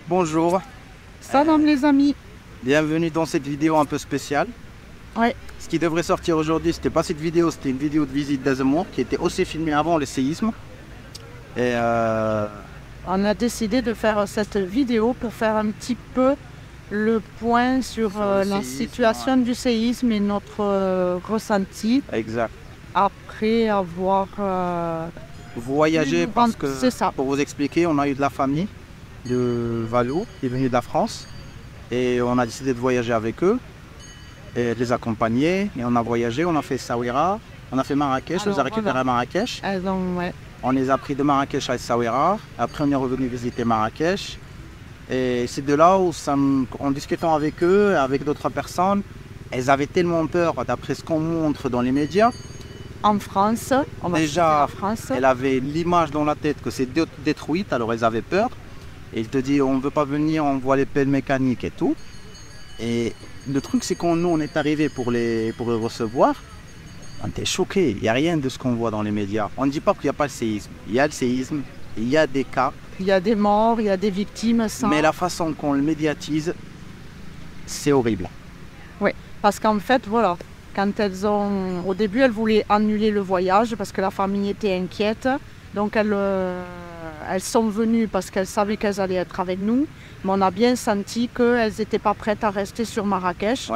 Bonjour, Salam les amis. bienvenue dans cette vidéo un peu spéciale. Ouais, Ce qui devrait sortir aujourd'hui, c'était pas cette vidéo, c'était une vidéo de visite d'Azemour qui était aussi filmée avant le séisme. Et on a décidé de faire cette vidéo pour faire un petit peu le point sur le la séisme, situation du séisme et notre ressenti exact. après avoir... Voyager parce que, C'est ça. pour vous expliquer, on a eu de la famille de Valou qui est venue de la France et on a décidé de voyager avec eux et de les accompagner. Et on a voyagé, on a fait Essaouira, on a fait Marrakech, on les a Alors, récupérés à Marrakech. ouais. On les a pris de Marrakech à Essaouira. Après, on est revenu visiter Marrakech. Et c'est de là où, en discutant avec eux, avec d'autres personnes, elles avaient tellement peur, d'après ce qu'on montre dans les médias. En France, on va citer Déjà, la France. elles avaient l'image dans la tête que c'est détruite, alors elles avaient peur. Et ils te disent, on ne veut pas venir, on voit les pelles mécaniques et tout. Et le truc, c'est qu'on nous, on est arrivé pour les recevoir. On était choqués. Il n'y a rien de ce qu'on voit dans les médias. On ne dit pas qu'il n'y a pas le séisme. Il y a le séisme, il y a des cas. Il y a des morts, il y a des victimes. Mais la façon qu'on le médiatise, c'est horrible. Oui, parce qu'en fait, voilà, quand au début, elles voulaient annuler le voyage parce que la famille était inquiète. Donc, elles sont venues parce qu'elles savaient qu'elles allaient être avec nous. Mais on a bien senti qu'elles n'étaient pas prêtes à rester sur Marrakech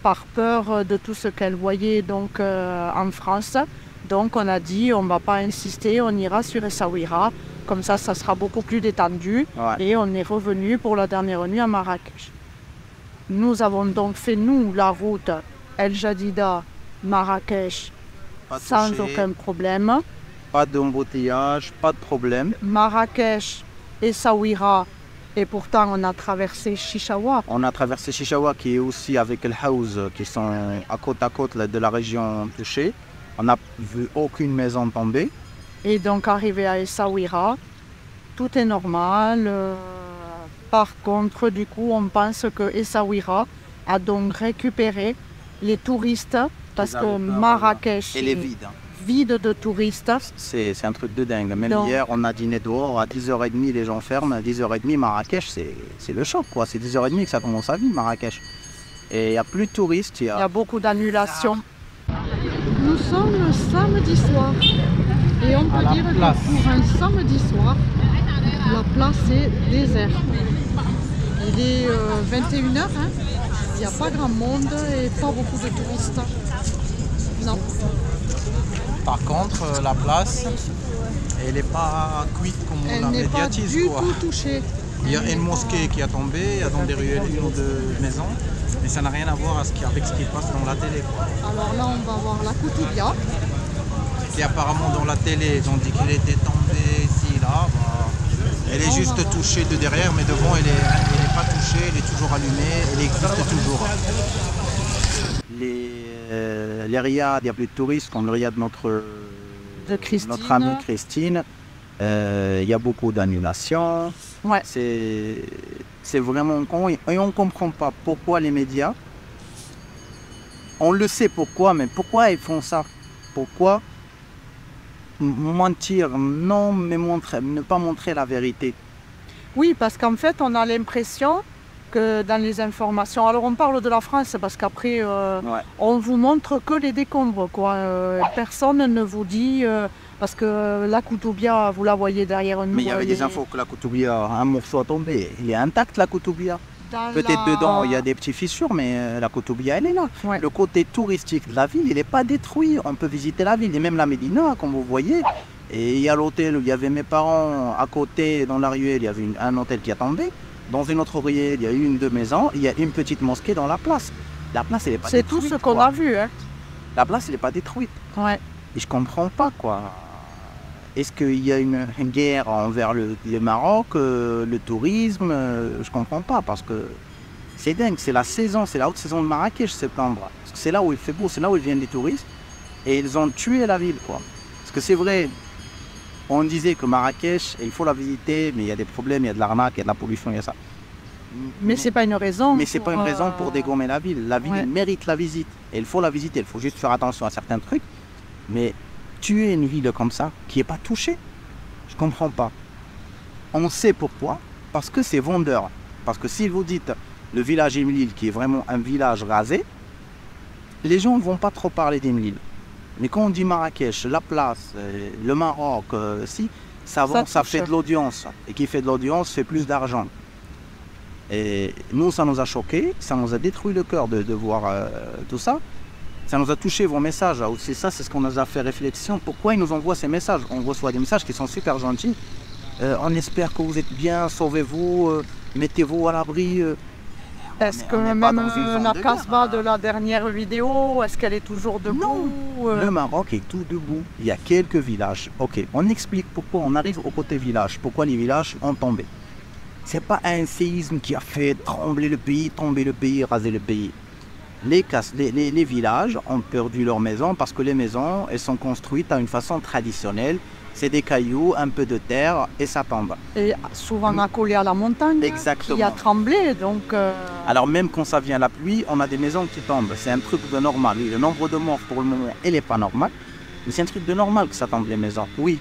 par peur de tout ce qu'elles voyaient donc, en France. Donc, on a dit, on ne va pas insister, on ira sur Essaouira. Comme ça sera beaucoup plus détendu. Et on est revenu pour la dernière nuit à Marrakech. Nous avons donc fait, la route El Jadida, Marrakech, sans aucun problème. Pas d'embouteillage, pas de problème. Marrakech, Essaouira, et pourtant on a traversé Chichaoua. On a traversé Chichaoua qui est aussi avec El Haouz, qui sont à côte de la région touchée. On n'a vu aucune maison tomber. Et donc arrivé à Essaouira, tout est normal. Par contre, du coup, on pense que Essaouira a donc récupéré les touristes parce que Marrakech est vide. Vide de touristes. C'est un truc de dingue. Même hier, on a dîné dehors à 10h30, les gens ferment. À 10h30, Marrakech, c'est le choc, quoi. C'est 10h30 que ça commence à vivre, Marrakech. Et il n'y a plus de touristes. Il y a beaucoup d'annulations. Nous sommes le samedi soir. Et on peut dire que pour un samedi soir, la place est déserte. Il est 21h, hein. Il n'y a pas grand monde et pas beaucoup de touristes. Non. Par contre, la place, elle n'est pas cuite comme on la médiatise. Elle n'est pas du tout touchée. Il y a une mosquée qui a tombé, il y a dans des ruelles une ou deux maisons, mais ça n'a rien à voir avec ce qui passe dans la télé, quoi. Alors là, on va voir la Koutoubia. Qui apparemment dans la télé, ils ont dit qu'elle était tombée ici, là. Elle est juste touchée de derrière, mais devant, elle est pas touchée, elle est toujours allumée, elle existe toujours. Les riads, il y a plus de touristes, comme le riad de notre amie Christine. Il y a beaucoup d'annulations. Ouais. C'est vraiment con. Et on ne comprend pas pourquoi les médias, on le sait pourquoi, mais pourquoi ils font ça? Pourquoi mentir? Non, mais ne pas montrer la vérité. Oui, parce qu'en fait, on a l'impression que dans les informations, alors on parle de la France parce qu'après, on vous montre que les décombres, quoi. Personne ne vous dit, parce que la Koutoubia, vous la voyez derrière nous. Mais il y avait des infos que la Koutoubia, un morceau a tombé. Il est intact, la Koutoubia. Peut-être dedans, il y a des petites fissures, mais la Koutoubia, elle est là. Ouais. Le côté touristique de la ville, il n'est pas détruit. On peut visiter la ville, et même la Médina, comme vous voyez. Et il y a l'hôtel où il y avait mes parents à côté, dans la ruelle, il y avait un hôtel qui a tombé. Dans une autre ruelle, il y a une de maisons, il y a une petite mosquée dans la place. La place, elle n'est pas détruite. C'est tout ce qu'on a vu, hein. La place, elle n'est pas détruite. Ouais. Et je comprends pas, quoi. Est-ce qu'il y a une guerre envers le Maroc, le tourisme? Je comprends pas, parce que c'est dingue, c'est la saison, c'est la haute saison de Marrakech, septembre. C'est là où il fait beau, c'est là où viennent les touristes. Et ils ont tué la ville, quoi. Parce que c'est vrai, on disait que Marrakech, il faut la visiter, mais il y a des problèmes, il y a de l'arnaque, il y a de la pollution, il y a ça. Mais c'est pas une raison. Mais c'est pas une raison pour dégommer la ville. La ville mérite la visite. Et il faut la visiter, il faut juste faire attention à certains trucs. Mais tuer une ville comme ça, qui n'est pas touchée, je comprends pas. On sait pourquoi, parce que c'est vendeur. Parce que si vous dites le village Imlil, qui est vraiment un village rasé, les gens ne vont pas trop parler d'Imlil. Mais quand on dit Marrakech, la place, le Maroc, si, ça vend, ça fait de l'audience. Et qui fait de l'audience fait plus d'argent. Et nous, ça nous a choqués, ça nous a détruit le cœur de voir tout ça. Ça nous a touché vos messages. Aussi ça, c'est ce qu'on nous a fait réflexion. Pourquoi ils nous envoient ces messages? On reçoit des messages qui sont super gentils. On espère que vous êtes bien, sauvez-vous, mettez-vous à l'abri. Est-ce que même la Casbah de la dernière vidéo, est-ce qu'elle est toujours debout? Non, le Maroc est tout debout. Il y a quelques villages. Ok, on explique pourquoi on arrive au côté village, pourquoi les villages ont tombé. C'est pas un séisme qui a fait trembler le pays, tomber le pays, raser le pays. Les villages ont perdu leurs maisons parce que les maisons, elles sont construites à une façon traditionnelle. C'est des cailloux, un peu de terre et ça tombe. Et souvent accolé à la montagne. Exactement. Qui a tremblé, donc... Alors même quand ça vient la pluie, on a des maisons qui tombent. C'est un truc de normal. Le nombre de morts pour le moment, il n'est pas normal. Mais c'est un truc de normal que ça tombe les maisons. Oui.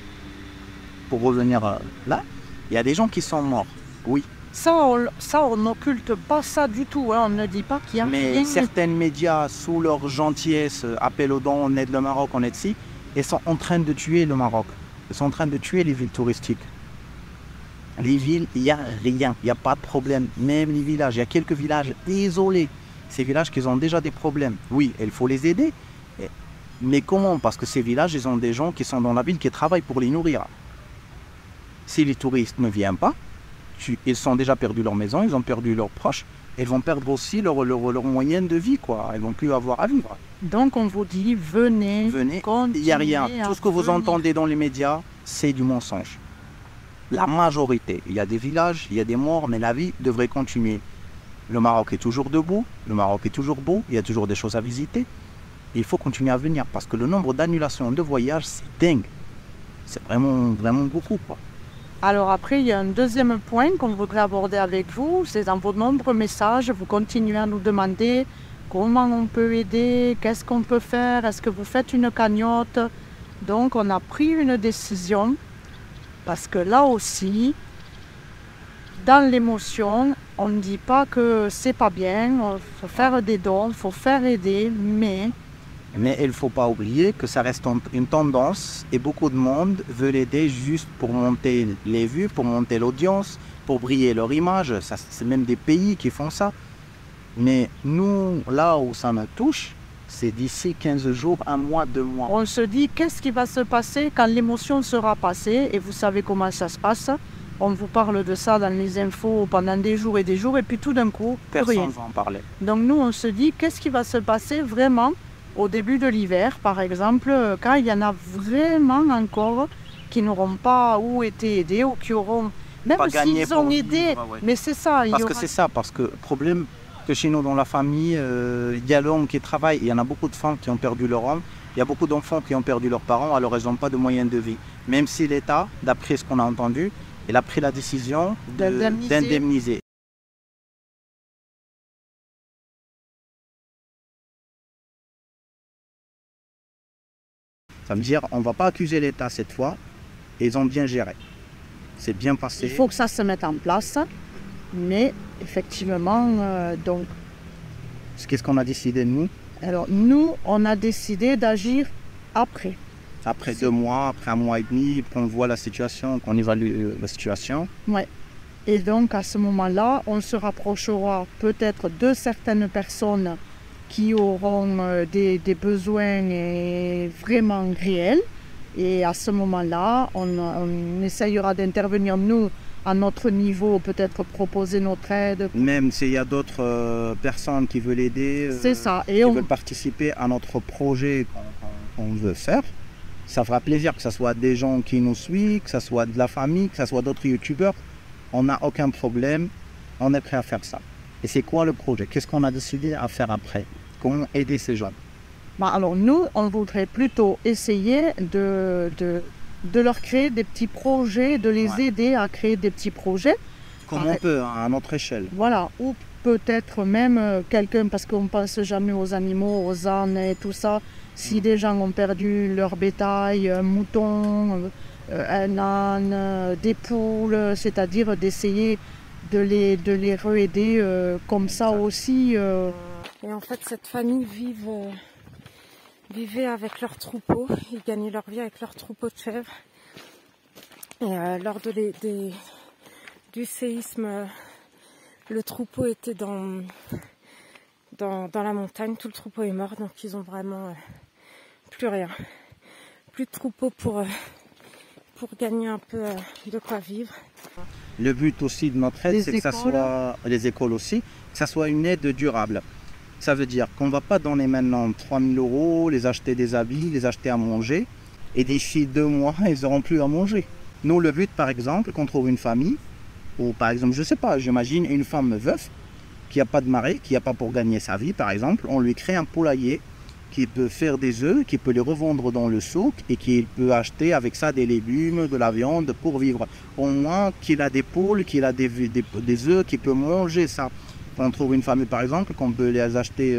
Pour revenir là, il y a des gens qui sont morts. Oui. Ça, on n'occulte pas ça du tout. Hein. On ne dit pas qu'il y a Mais rien. certains médias, sous leur gentillesse, appellent aux dons, on aide le Maroc, on aide ci, et sont en train de tuer le Maroc. Ils sont en train de tuer les villes touristiques. Les villes, il n'y a rien, il n'y a pas de problème. Même les villages, il y a quelques villages isolés. Ces villages qui ont déjà des problèmes. Oui, il faut les aider. Mais comment? Parce que ces villages, ils ont des gens qui sont dans la ville qui travaillent pour les nourrir. Si les touristes ne viennent pas, ils ont déjà perdu leur maison, ils ont perdu leurs proches. Ils vont perdre aussi leur moyenne de vie, quoi. Ils vont plus avoir à vivre. Donc on vous dit, venez, il n'y a rien. Tout ce que vous entendez dans les médias, c'est du mensonge. La majorité, il y a des villages, il y a des morts, mais la vie devrait continuer. Le Maroc est toujours debout, le Maroc est toujours beau, il y a toujours des choses à visiter. Et il faut continuer à venir parce que le nombre d'annulations de voyages, c'est dingue. C'est vraiment, vraiment beaucoup, quoi. Alors après, il y a un deuxième point qu'on voudrait aborder avec vous, c'est dans vos nombreux messages, vous continuez à nous demander comment on peut aider, qu'est-ce qu'on peut faire, est-ce que vous faites une cagnotte? Donc on a pris une décision, parce que là aussi, dans l'émotion, on ne dit pas que c'est pas bien, il faut faire des dons, il faut faire aider, mais il ne faut pas oublier que ça reste une tendance et beaucoup de monde veut l'aider juste pour monter les vues, pour monter l'audience, pour briller leur image. C'est même des pays qui font ça. Mais nous, là où ça me touche, c'est d'ici 15 jours, un mois, 2 mois. On se dit qu'est-ce qui va se passer quand l'émotion sera passée et vous savez comment ça se passe. On vous parle de ça dans les infos pendant des jours et puis tout d'un coup, personne rien. ne va en parler. Donc nous, on se dit qu'est-ce qui va se passer vraiment au début de l'hiver, par exemple, quand il y en a vraiment encore qui n'auront pas ou été aidés ou qui auront, même s'ils ont aidé, mais c'est ça. Parce que le problème que chez nous dans la famille, il y a l'homme qui travaille, il y en a beaucoup de femmes qui ont perdu leur homme, il y a beaucoup d'enfants qui ont perdu leurs parents, alors ils n'ont pas de moyens de vie. Même si l'État, d'après ce qu'on a entendu, il a pris la décision d'indemniser. Ça veut dire on ne va pas accuser l'État cette fois, et ils ont bien géré. C'est bien passé. Il faut que ça se mette en place, mais effectivement, donc... Qu'est-ce qu'on a décidé nous? Alors nous, on a décidé d'agir après. Après 2 mois, après 1 mois et demi, qu'on voit la situation, qu'on évalue la situation. Ouais. Et donc à ce moment-là, on se rapprochera peut-être de certaines personnes qui auront des besoins vraiment réels. Et à ce moment-là, on essayera d'intervenir, nous, à notre niveau, peut-être proposer notre aide. Même s'il y a d'autres personnes qui veulent aider, c'est ça. Et qui veulent participer à notre projet qu'on veut faire, ça fera plaisir que ce soit des gens qui nous suivent, que ce soit de la famille, que ce soit d'autres youtubeurs. On n'a aucun problème, on est prêt à faire ça. Et c'est quoi le projet? Qu'est-ce qu'on a décidé à faire après? Comment aider ces gens? Alors nous, on voudrait plutôt essayer de leur créer des petits projets, de les aider à créer des petits projets. Comme on peut, à notre échelle. Voilà, ou peut-être même quelqu'un, parce qu'on ne pense jamais aux animaux, aux ânes et tout ça. Si des gens ont perdu leur bétail, un mouton, un âne, des poules, c'est-à-dire d'essayer de les re-aider comme ça aussi. Et en fait, cette famille vivait avec leurs troupeaux. Ils gagnaient leur vie avec leurs troupeaux de chèvres. Et lors du séisme, le troupeau était dans la montagne. Tout le troupeau est mort, donc ils ont vraiment plus rien. Plus de troupeau pour gagner un peu de quoi vivre. Le but aussi de notre aide, c'est que ça soit, les écoles aussi, que ça soit une aide durable. Ça veut dire qu'on ne va pas donner maintenant 3 000 €, les acheter des habits, les acheter à manger, et d'ici 2 mois, ils n'auront plus à manger. Nous, le but, par exemple, qu'on trouve une famille, ou par exemple, je ne sais pas, j'imagine une femme veuve, qui n'a pas de mari, qui n'a pas pour gagner sa vie, par exemple, on lui crée un poulailler, qui peut faire des œufs, qui peut les revendre dans le souk et qui peut acheter avec ça des légumes, de la viande pour vivre. Au moins qu'il a des poules, qu'il a des œufs, qu'il peut manger ça. On trouve une famille par exemple, qu'on peut les acheter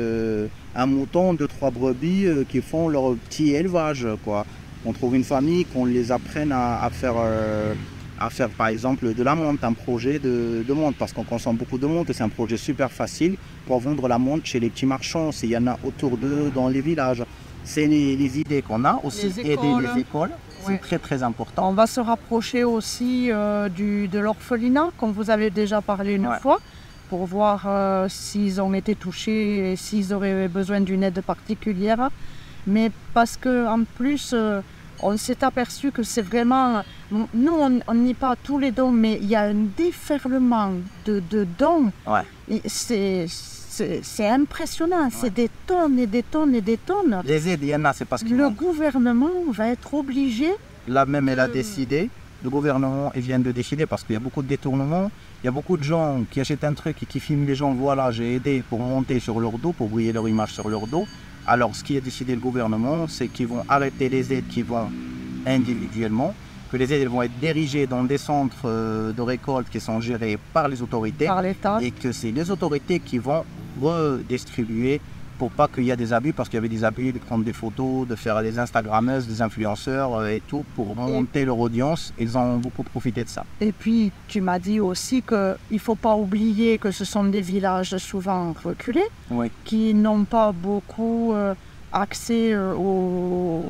un mouton, 2-3 brebis qui font leur petit élevage, quoi. On trouve une famille qu'on les apprenne à faire par exemple de la menthe, un projet de menthe, parce qu'on consomme beaucoup de menthe et c'est un projet super facile pour vendre la menthe chez les petits marchands, s'il y en a autour d'eux dans les villages. C'est les idées qu'on a, aussi aider les écoles, c'est très très important. On va se rapprocher aussi de l'orphelinat, comme vous avez déjà parlé une fois, pour voir s'ils ont été touchés et s'ils auraient besoin d'une aide particulière. Mais parce qu'en plus, on s'est aperçu que c'est vraiment... Nous, on n'y pas tous les dons, mais il y a un déferlement de dons. C'est impressionnant, c'est des tonnes et des tonnes et des tonnes. Les aides, il y en a, c'est parce que... Le gouvernement va être obligé... Là même, elle a décidé, le gouvernement vient de décider, parce qu'il y a beaucoup de détournements. Il y a beaucoup de gens qui achètent un truc et qui filment les gens, voilà, j'ai aidé pour monter sur leur dos, pour briller leur image sur leur dos. Alors, ce qui a décidé le gouvernement, c'est qu'ils vont arrêter les aides qui vont individuellement, que les aides vont être dirigées dans des centres de récolte qui sont gérés par les autorités, par l'État, et que c'est les autorités qui vont redistribuer pour pas qu'il y ait des abus, parce qu'il y avait des abus de prendre des photos, de faire des Instagrammeuses, des influenceurs et tout pour monter leur audience. Ils ont beaucoup profité de ça. Et puis, tu m'as dit aussi qu'il ne faut pas oublier que ce sont des villages souvent reculés, qui n'ont pas beaucoup accès aux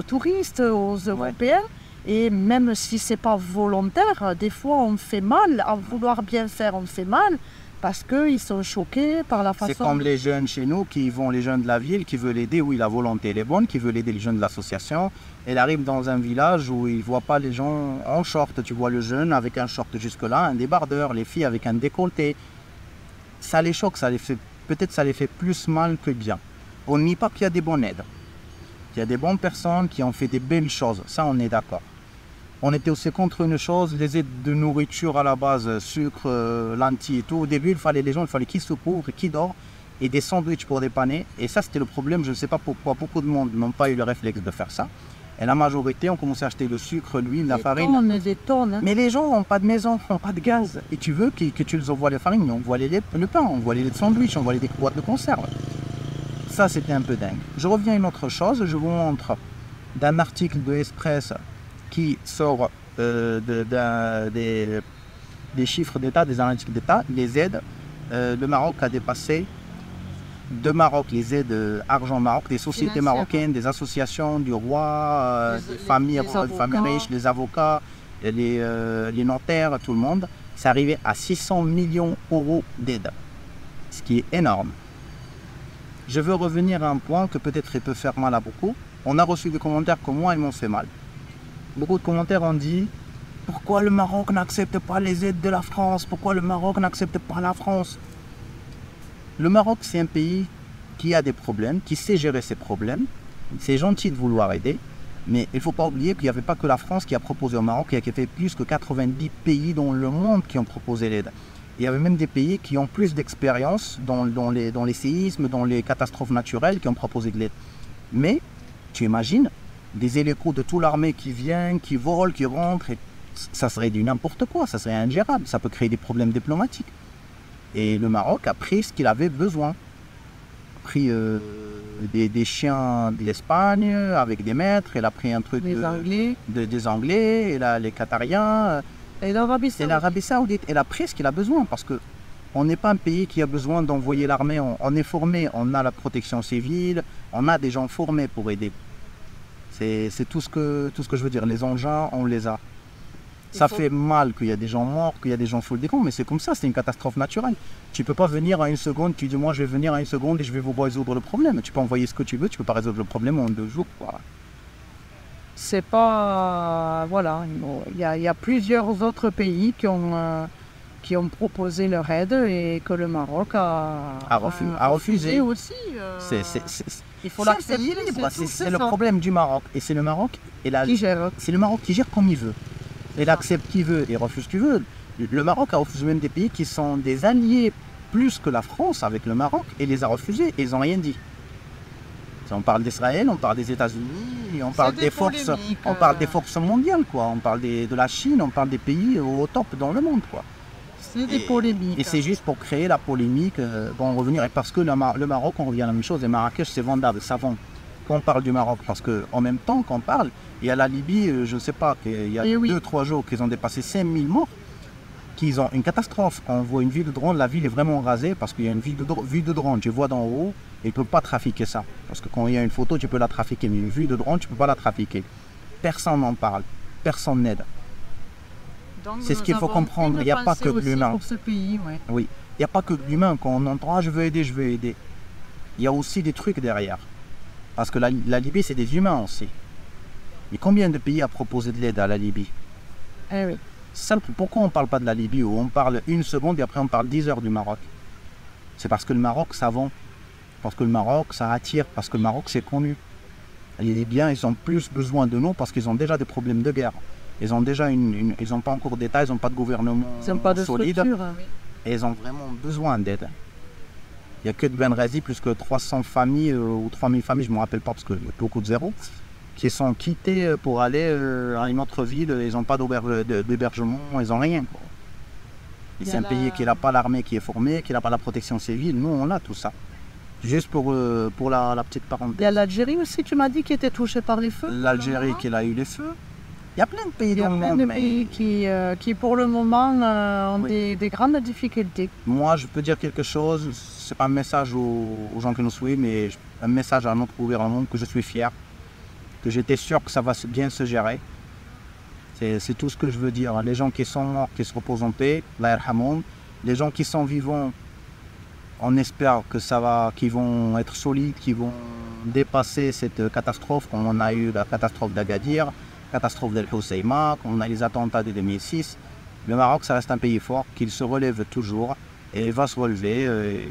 touristes, aux Européens. Et même si ce n'est pas volontaire, des fois on fait mal, à vouloir bien faire on fait mal, parce qu'ils sont choqués par la façon... C'est comme les jeunes chez nous, les jeunes de la ville, qui veulent aider, oui la volonté elle est bonne, qui veulent aider les jeunes de l'association. Elle arrive dans un village où ils ne voient pas les gens en short, tu vois le jeune avec un short jusque là, un débardeur, les filles avec un décolleté. Ça les choque, peut-être ça les fait plus mal que bien. On nie pas qu'il y a des bonnes aides. Il y a des bonnes personnes qui ont fait des belles choses, ça on est d'accord. On était aussi contre une chose, les aides de nourriture à la base, sucre, lentilles et tout. Au début, il fallait qui se couvre, qui dort, et des sandwichs pour dépanner. Et ça, c'était le problème. Je ne sais pas pourquoi beaucoup de monde n'ont pas eu le réflexe de faire ça. Et la majorité ont commencé à acheter le sucre, l'huile, la farine. Des tonnes. Mais les gens n'ont pas de maison, n'ont pas de gaz. Et tu veux que tu les envoies les farines, on voit le pain, on voit les sandwichs, on voit les boîtes de conserve. Ça, c'était un peu dingue. Je reviens à une autre chose. Je vous montre d'un article de Express qui sort des chiffres d'État, des analytiques d'État, les aides. Le Maroc a dépassé de Maroc, les aides argent Maroc, des sociétés marocaines, des associations, du roi, des familles riches, les avocats, les notaires, tout le monde. C'est arrivé à 600 millions € d'aide, ce qui est énorme. Je veux revenir à un point que peut-être il peut faire mal à beaucoup. On a reçu des commentaires comme moi, ils m'ont fait mal. Beaucoup de commentaires ont dit « Pourquoi le Maroc n'accepte pas les aides de la France? Pourquoi le Maroc n'accepte pas la France ?» Le Maroc, c'est un pays qui a des problèmes, qui sait gérer ses problèmes. C'est gentil de vouloir aider, mais il ne faut pas oublier qu'il n'y avait pas que la France qui a proposé au Maroc, il y a fait plus que 90 pays dans le monde qui ont proposé l'aide. Il y avait même des pays qui ont plus d'expérience dans les séismes, dans les catastrophes naturelles, qui ont proposé de l'aide. Mais, tu imagines, des hélicos de toute l'armée qui viennent, qui volent, qui rentrent, et ça serait du n'importe quoi, ça serait ingérable, ça peut créer des problèmes diplomatiques. Et le Maroc a pris ce qu'il avait besoin. Il a pris des chiens de l'Espagne avec des maîtres, il a pris un truc des Anglais, des Anglais, et là, les Qatariens. Et l'Arabie C'est Saoudite. l'Arabie Saoudite. Et la presse qu'il a besoin, parce que on n'est pas un pays qui a besoin d'envoyer l'armée. On est formé, on a la protection civile, on a des gens formés pour aider. C'est tout ce que je veux dire. Les engins, on les a. Ça fait mal qu'il y a des gens morts, qu'il y a des gens full des cons, mais c'est comme ça, c'est une catastrophe naturelle. Tu peux pas venir à une seconde, tu dis moi je vais venir à une seconde et je vais vous résoudre le problème. Tu peux envoyer ce que tu veux, tu peux pas résoudre le problème en 2 jours. Quoi. C'est pas... voilà, il y a plusieurs autres pays qui ont proposé leur aide et que le Maroc a refusé aussi. Il faut l'accepter. C'est le problème du Maroc. Et c'est le Maroc qui gère. C'est le Maroc qui gère comme il veut. Il accepte qui veut et refuse qui veut. Le Maroc a refusé même des pays qui sont des alliés plus que la France avec le Maroc et les a refusés et ils n'ont rien dit. On parle d'Israël, on parle des États-Unis, on parle des forces mondiales, quoi. On parle de la Chine, on parle des pays au top dans le monde, quoi. C'est des polémiques. Et c'est juste pour créer la polémique, pour en revenir. Et parce que le Maroc, on revient à la même chose, et Marrakech, c'est vendable, ça vend. Quand on parle du Maroc, parce qu'en même temps qu'on parle, il y a la Libye, je ne sais pas, il y a 2-3 jours qu'ils ont dépassé 5000 morts, qu'ils ont une catastrophe. Quand on voit une vue de drone, la ville est vraiment rasée parce qu'il y a une vue de drone, tu vois d'en haut, et ils ne peuvent pas trafiquer ça. Parce que quand il y a une photo, tu peux la trafiquer, mais une vue de drone, tu ne peux pas la trafiquer. Personne n'en parle, personne n'aide. C'est ce qu'il faut comprendre, il n'y a pas que de l'humain. Oui, il n'y a pas que de l'humain. Quand on entend je veux aider, il y a aussi des trucs derrière. Parce que la Libye, c'est des humains aussi. Et combien de pays a proposé de l'aide à la Libye? Eh oui. Pourquoi on ne parle pas de la Libye où on parle 1 seconde et après on parle 10 heures du Maroc? C'est parce que le Maroc, ça vend. Parce que le Maroc, ça attire. Parce que le Maroc, c'est connu. Les Libyens, ils ont plus besoin de nous parce qu'ils ont déjà des problèmes de guerre. Ils ont déjà ils n'ont pas encore d'État, ils n'ont pas de gouvernement solide. Et ils ont vraiment besoin d'aide. Il n'y a que de Benghazi, plus que 300 familles ou 3000 familles, je ne me rappelle pas parce qu'il y a beaucoup de zéros, qui sont quittées pour aller à une autre ville. Ils n'ont pas d'hébergement, ils n'ont rien. Et c'est un pays qui n'a pas l'armée qui est formée, qui n'a pas la protection civile. Nous, on a tout ça. Juste pour la petite parenthèse. Il y a l'Algérie aussi, tu m'as dit, qui était touchée par les feux. L'Algérie qui a eu les feux. Il y a plein de pays dans le monde. Il y a plein de pays qui pour le moment, ont des grandes difficultés. Moi, je peux dire quelque chose. Ce n'est pas un message aux gens qui nous suivent, mais un message à notre gouvernement que je suis fier, que j'étais sûr que ça va bien se gérer. C'est tout ce que je veux dire. Les gens qui sont morts, qui se reposent en paix, Allah yarhamoum. Les gens qui sont vivants, on espère que qu'ils vont être solides, qu'ils vont dépasser cette catastrophe. Comme on a eu la catastrophe d'Agadir, catastrophe d'El Hoceima, on a les attentats de 2006. Le Maroc, ça reste un pays fort, qu'il se relève toujours et il va se relever. Et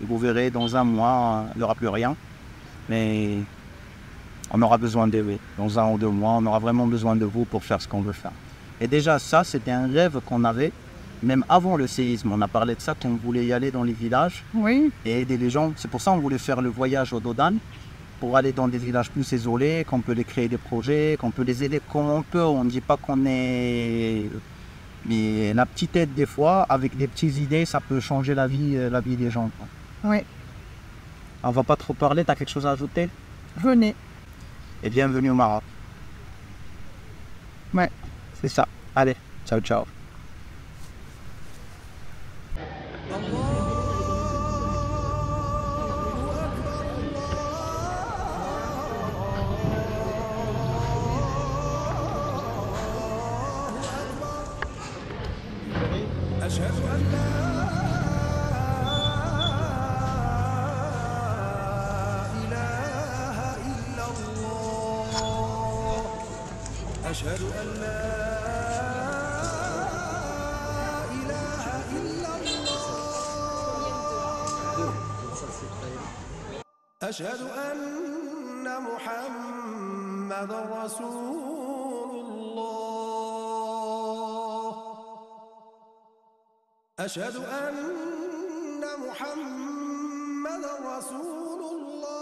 vous verrez, dans 1 mois, il n'y aura plus rien. Mais on aura besoin de vous. Dans 1 ou 2 mois, on aura vraiment besoin de vous pour faire ce qu'on veut faire. Et déjà, ça, c'était un rêve qu'on avait, même avant le séisme. On a parlé de ça, qu'on voulait y aller dans les villages et aider les gens. C'est pour ça qu'on voulait faire le voyage au Dodan, pour aller dans des villages plus isolés, qu'on peut les créer des projets, qu'on peut les aider comme on peut. On ne dit pas qu'on est... Mais la petite aide, des fois, avec des petites idées, ça peut changer la vie des gens. Oui. On va pas trop parler, tu as quelque chose à ajouter? Venez. Et bienvenue au Maroc. Ouais. C'est ça. Allez, ciao, ciao. أشهد أن لا إله إلا الله أشهد أن لا إله إلا الله أشهد أن محمدا رسول الله أشهد أن محمدا رسول الله